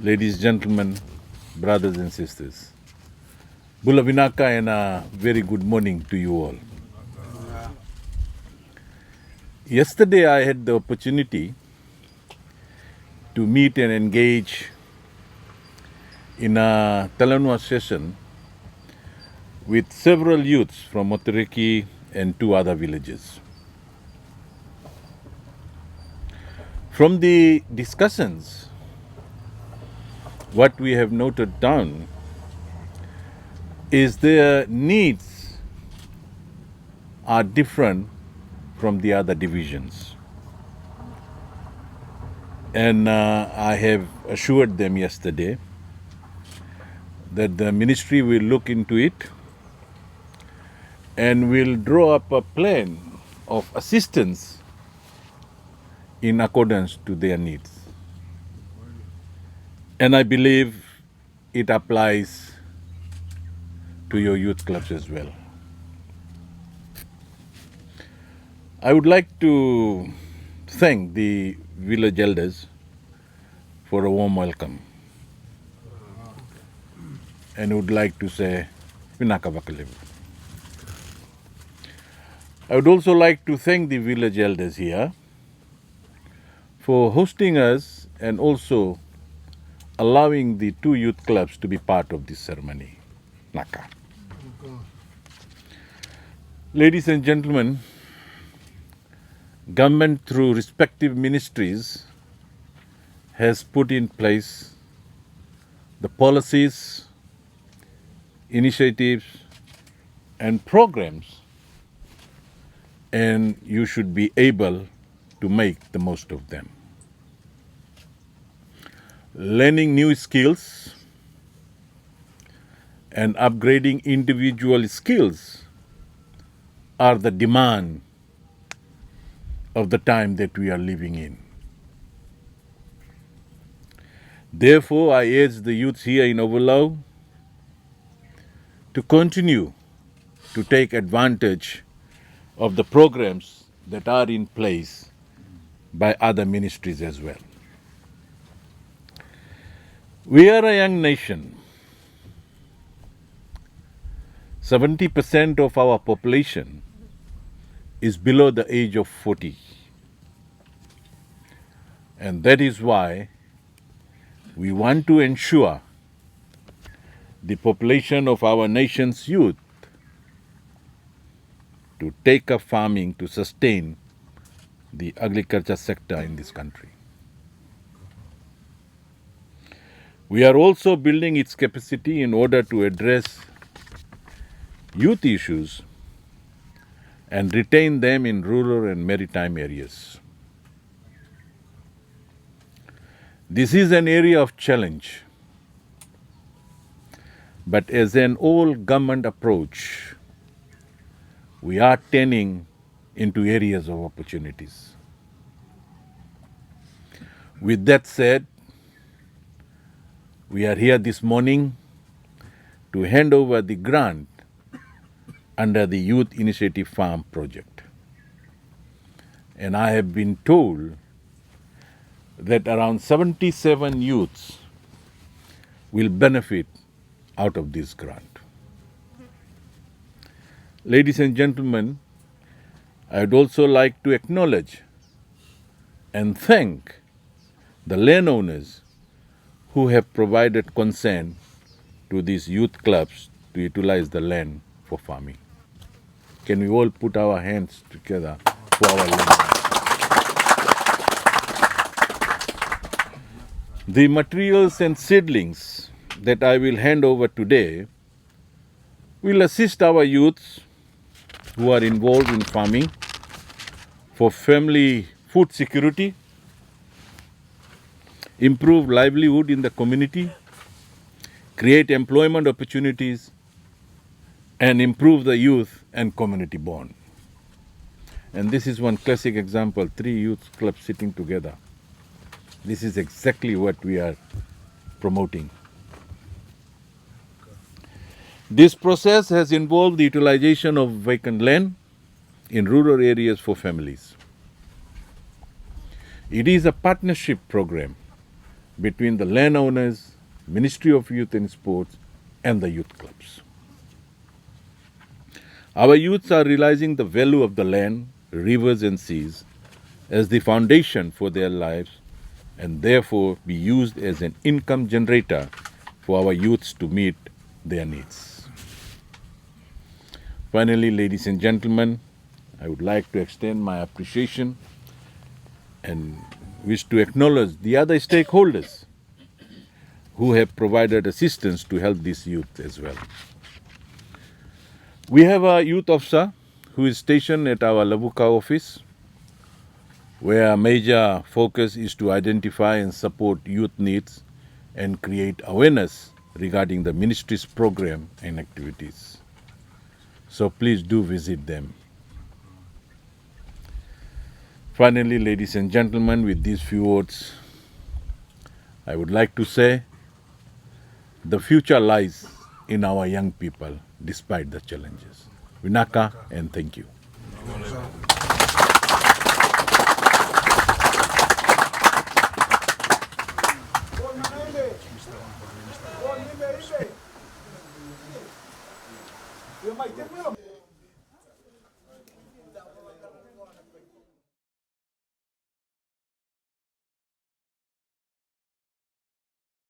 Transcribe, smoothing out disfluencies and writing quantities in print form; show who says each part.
Speaker 1: Ladies, gentlemen, brothers and sisters, Bula Vinaka and a very good morning to you all. Yesterday I had the opportunity to meet and engage in a Talanua session with several youths from Motoreki and two other villages. From the discussions, what we have noted down is their needs are different from the other divisions. And I have assured them yesterday that the ministry will look into it and will draw up a plan of assistance in accordance to their needs. And I believe it applies to your youth clubs as well. I would like to thank the village elders for a warm welcome. And would like to say, Vinaka Vakalevu. I would also like to thank the village elders here for hosting us and also allowing the two youth clubs to be part of this ceremony. Naka. Ladies and gentlemen, government through respective ministries has put in place the policies, initiatives and programs, and you should be able to make the most of them. Learning new skills and upgrading individual skills are the demand of the time that we are living in. Therefore, I urge the youths here in Ovalau to continue to take advantage of the programs that are in place by other ministries as well. We are a young nation. 70% of our population is below the age of 40. And that is why we want to ensure the population of our nation's youth to take up farming to sustain the agriculture sector in this country. We are also building its capacity in order to address youth issues and retain them in rural and maritime areas. This is an area of challenge, but as an all-government approach, we are turning into areas of opportunities. With that said, we are here this morning to hand over the grant under the Youth Initiative Farm project. And I have been told that around 77 youths will benefit out of this grant. Ladies and gentlemen, I would also like to acknowledge and thank the landowners who have provided consent to these youth clubs to utilize the land for farming. Can we all put our hands together for our landowners? The materials and seedlings that I will hand over today will assist our youths who are involved in farming for family food security, improve livelihood in the community, create employment opportunities, and improve the youth and community bond. And this is one classic example, 3 youth clubs sitting together. This is exactly what we are promoting. This process has involved the utilization of vacant land in rural areas for families. It is a partnership program between the landowners, Ministry of Youth and Sports, and the youth clubs. Our youths are realizing the value of the land, rivers and seas as the foundation for their lives, and therefore be used as an income generator for our youths to meet their needs. Finally, ladies and gentlemen, I would like to extend my appreciation and wish to acknowledge the other stakeholders who have provided assistance to help these youth as well. We have a youth officer who is stationed at our Labuka office, where our major focus is to identify and support youth needs and create awareness regarding the ministry's program and activities. So please do visit them. Finally, ladies and gentlemen, with these few words, I would like to say the future lies in our young people despite the challenges. Vinaka and thank you.